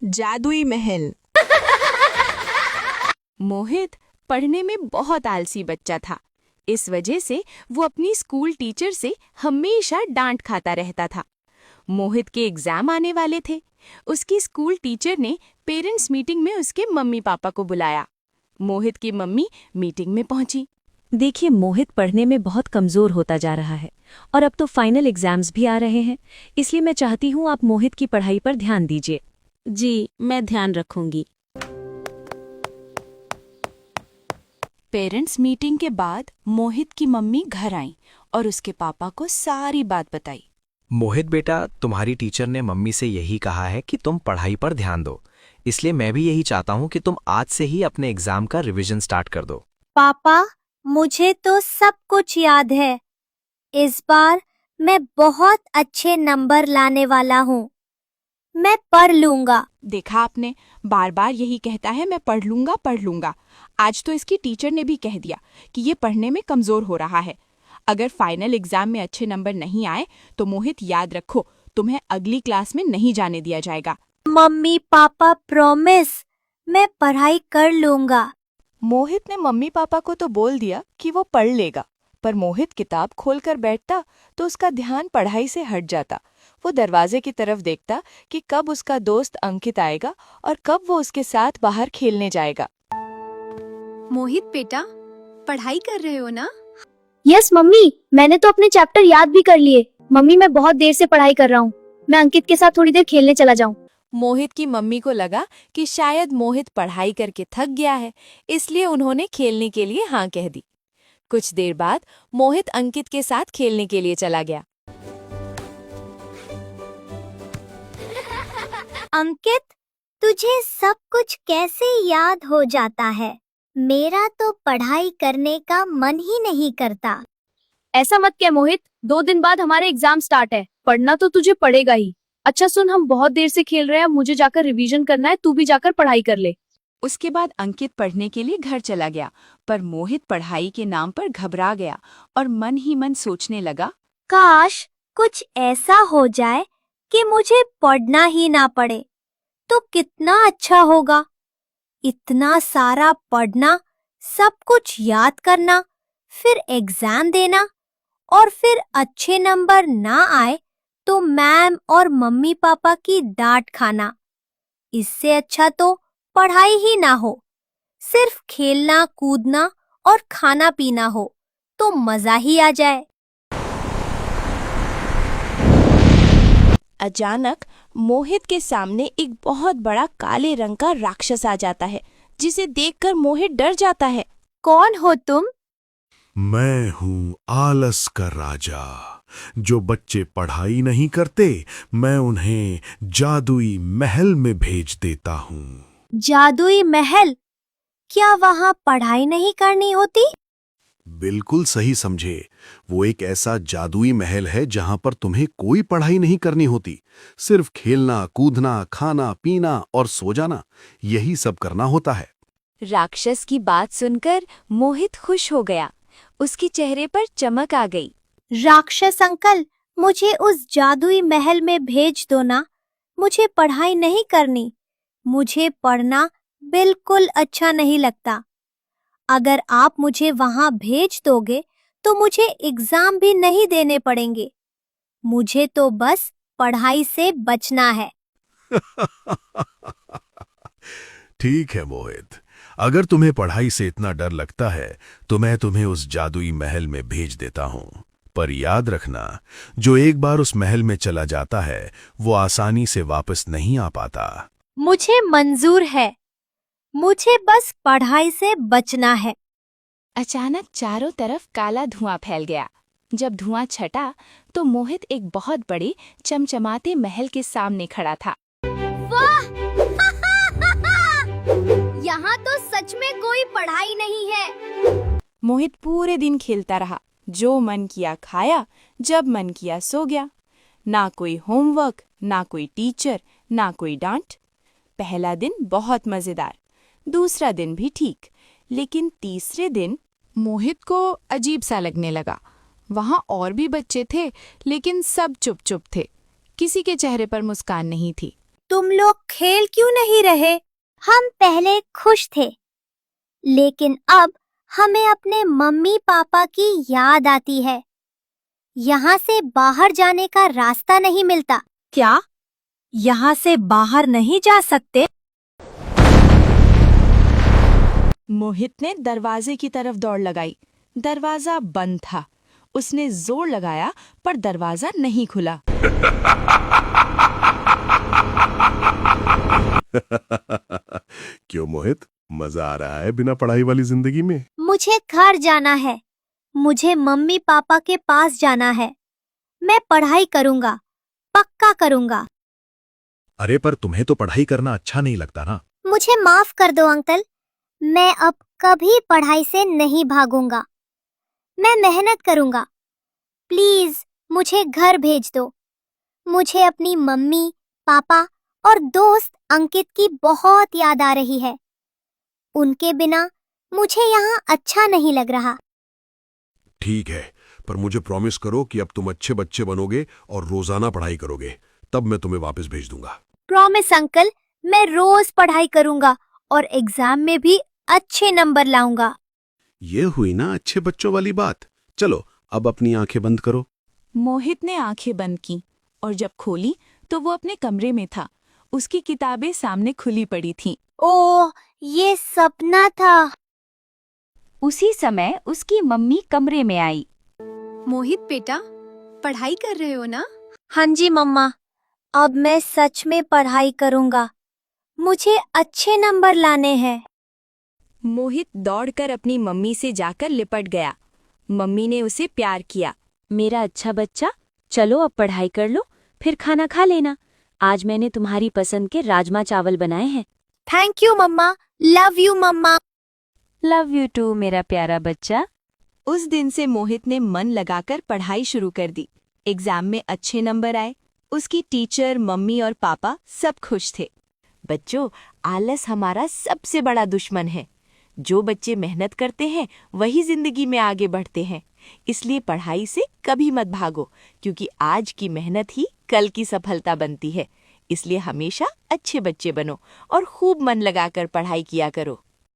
जादुई महल। मोहित पढ़ने में बहुत आलसी बच्चा था। इस वजह से वो अपनी स्कूल टीचर से हमेशा डांट खाता रहता था। मोहित के एग्जाम आने वाले थे। उसकी स्कूल टीचर ने पेरेंट्स मीटिंग में उसके मम्मी पापा को बुलाया। मोहित की मम्मी मीटिंग में पहुंची। देखिए, मोहित पढ़ने में बहुत कमज़ोर होता जा रहा है और अब तो फाइनल एग्जाम्स भी आ रहे हैं, इसलिए मैं चाहती हूँ आप मोहित की पढ़ाई पर ध्यान दीजिए। जी, मैं ध्यान रखूंगी। पेरेंट्स मीटिंग के बाद मोहित की मम्मी घर आई और उसके पापा को सारी बात बताई। मोहित बेटा, तुम्हारी टीचर ने मम्मी से यही कहा है कि तुम पढ़ाई पर ध्यान दो, इसलिए मैं भी यही चाहता हूँ कि तुम आज से ही अपने एग्जाम का रिवीजन स्टार्ट कर दो। पापा, मुझे तो सब कुछ याद है। इस बार मैं बहुत अच्छे नंबर लाने वाला हूँ। मैं पढ़ लूंगा। देखा आपने, बार बार यही कहता है मैं पढ़ लूंगा। आज तो इसकी टीचर ने भी कह दिया कि ये पढ़ने में कमजोर हो रहा है। अगर फाइनल एग्जाम में अच्छे नंबर नहीं आए तो मोहित याद रखो, तुम्हें अगली क्लास में नहीं जाने दिया जाएगा। मम्मी पापा प्रॉमिस, मैं पढ़ाई कर लूंगा। मोहित ने मम्मी पापा को तो बोल दिया कि वो पढ़ लेगा, पर मोहित किताब खोलकर बैठता तो उसका ध्यान पढ़ाई से हट जाता। वो दरवाजे की तरफ देखता कि कब उसका दोस्त अंकित आएगा और कब वो उसके साथ बाहर खेलने जाएगा। मोहित बेटा, पढ़ाई कर रहे हो ना? यस मम्मी, मैंने तो अपने चैप्टर याद भी कर लिए। मम्मी, मैं बहुत देर से पढ़ाई कर रहा हूँ। मैं अंकित के साथ थोड़ी देर खेलने चला जाऊँ। मोहित की मम्मी को लगा कि शायद मोहित पढ़ाई करके थक गया है, इसलिए उन्होंने खेलने के लिए हाँ कह दी। कुछ देर बाद मोहित अंकित के साथ खेलने के लिए चला गया। अंकित, तुझे सब कुछ कैसे याद हो जाता है? मेरा तो पढ़ाई करने का मन ही नहीं करता। ऐसा मत कह मोहित, 2 दिन बाद हमारे एग्जाम स्टार्ट है। पढ़ना तो तुझे पड़ेगा ही। अच्छा सुन, हम बहुत देर से खेल रहे हैं, मुझे जाकर रिवीजन करना है, तू भी जाकर पढ़ाई कर ले। उसके बाद अंकित पढ़ने के लिए घर चला गया, पर मोहित पढ़ाई के नाम पर घबरा गया और मन ही मन सोचने लगा, काश कुछ ऐसा हो जाए कि मुझे पढ़ना ही ना पड़े, तो कितना अच्छा होगा। इतना सारा पढ़ना, सब कुछ याद करना, फिर एग्जाम देना और फिर अच्छे नंबर ना आए तो मैम और मम्मी पापा की डांट खाना। इससे अच्छा तो पढ़ाई ही ना हो, सिर्फ खेलना कूदना और खाना पीना हो तो मजा ही आ जाए। अचानक मोहित के सामने एक बहुत बड़ा काले रंग का राक्षस आ जाता है, जिसे देखकर मोहित डर जाता है। कौन हो तुम? मैं हूँ आलस का राजा। जो बच्चे पढ़ाई नहीं करते, मैं उन्हें जादुई महल में भेज देता हूँ। जादुई महल? क्या वहाँ पढ़ाई नहीं करनी होती? बिल्कुल सही समझे। वो एक ऐसा जादुई महल है जहाँ पर तुम्हें कोई पढ़ाई नहीं करनी होती। सिर्फ खेलना कूदना, खाना पीना और सो जाना, यही सब करना होता है। राक्षस की बात सुनकर मोहित खुश हो गया। उसके चेहरे पर चमक आ गई। राक्षस अंकल, मुझे उस जादुई महल में भेज दो ना। मुझे पढ़ाई नहीं करनी। मुझे पढ़ना बिल्कुल अच्छा नहीं लगता। अगर आप मुझे वहां भेज दोगे तो मुझे एग्जाम भी नहीं देने पड़ेंगे। मुझे तो बस पढ़ाई से बचना है। ठीक है मोहित, अगर तुम्हें पढ़ाई से इतना डर लगता है तो मैं तुम्हें उस जादुई महल में भेज देता हूँ। पर याद रखना, जो एक बार उस महल में चला जाता है वो आसानी से वापस नहीं आ पाता। मुझे मंजूर है। मुझे बस पढ़ाई से बचना है। अचानक चारों तरफ काला धुआं फैल गया। जब धुआं छटा तो मोहित एक बहुत बड़े चमचमाते महल के सामने खड़ा था। वाह! यहाँ तो सच में कोई पढ़ाई नहीं है। मोहित पूरे दिन खेलता रहा। जो मन किया खाया, जब मन किया सो गया। ना कोई होमवर्क, ना कोई टीचर, ना कोई डांट। पहला दिन बहुत मजेदार, दूसरा दिन भी ठीक, लेकिन तीसरे दिन मोहित को अजीब सा लगने लगा। वहाँ और भी बच्चे थे, लेकिन सब चुप चुप थे। किसी के चेहरे पर मुस्कान नहीं थी। तुम लोग खेल क्यों नहीं रहे? हम पहले खुश थे, लेकिन अब हमें अपने मम्मी पापा की याद आती है। यहाँ से बाहर जाने का रास्ता नहीं मिलता। क्या? यहाँ से बाहर नहीं जा सकते? मोहित ने दरवाजे की तरफ दौड़ लगाई। दरवाजा बंद था। उसने जोर लगाया पर दरवाजा नहीं खुला। क्यों मोहित, मजा आ रहा है बिना पढ़ाई वाली जिंदगी में? मुझे घर जाना है। मुझे मम्मी पापा के पास जाना है। मैं पढ़ाई करूंगा, पक्का करूंगा। अरे पर तुम्हें तो पढ़ाई करना अच्छा नहीं लगता ना? मुझे माफ कर दो अंकल। मैं अब कभी पढ़ाई से नहीं भागूंगा। मैं मेहनत करूंगा। प्लीज मुझे घर भेज दो। मुझे अपनी मम्मी, पापा और दोस्त अंकित की बहुत याद आ रही है। उनके बिना मुझे यहाँ अच्छा नहीं लग रहा। ठीक है, पर मुझे प्रॉमिस करो कि अब तुम अच्छे बच्चे बनोगे और रोजाना पढ़ाई करोगे, तब मैं तुम्हें वापस भेज दूंगा। प्रॉमिस अंकल, मैं रोज पढ़ाई करूंगा और एग्जाम में भी अच्छे नंबर लाऊंगा। ये हुई ना अच्छे बच्चों वाली बात। चलो अब अपनी आंखें बंद करो। मोहित ने आंखें बंद की और जब खोली तो वो अपने कमरे में था। उसकी किताबें सामने खुली पड़ी थीं। ओह, ये सपना था। उसी समय उसकी मम्मी कमरे में आई। मोहित बेटा, पढ़ाई कर रहे हो ना? हाँ जी मम्मा, अब मैं सच में पढ़ाई करूंगा। मुझे अच्छे नंबर लाने हैं। मोहित दौड़कर अपनी मम्मी से जाकर लिपट गया। मम्मी ने उसे प्यार किया। मेरा अच्छा बच्चा, चलो अब पढ़ाई कर लो, फिर खाना खा लेना। आज मैंने तुम्हारी पसंद के राजमा चावल बनाए हैं। Thank you mama. Love you mama. Love you too मेरा प्यारा बच्चा। उस दिन से मोहित ने मन लगाकर पढ़ाई शुरू कर दी। एग्जाम में अच्छे नंबर आए। उसकी टीचर, मम्मी और पापा सब खुश थे। बच्चों, आलस हमारा सबसे बड़ा दुश्मन है। जो बच्चे मेहनत करते हैं वही जिंदगी में आगे बढ़ते हैं। इसलिए पढ़ाई से कभी मत भागो, क्योंकि आज की मेहनत ही कल की सफलता बनती है। इसलिए हमेशा अच्छे बच्चे बनो और खूब मन लगाकर पढ़ाई किया करो।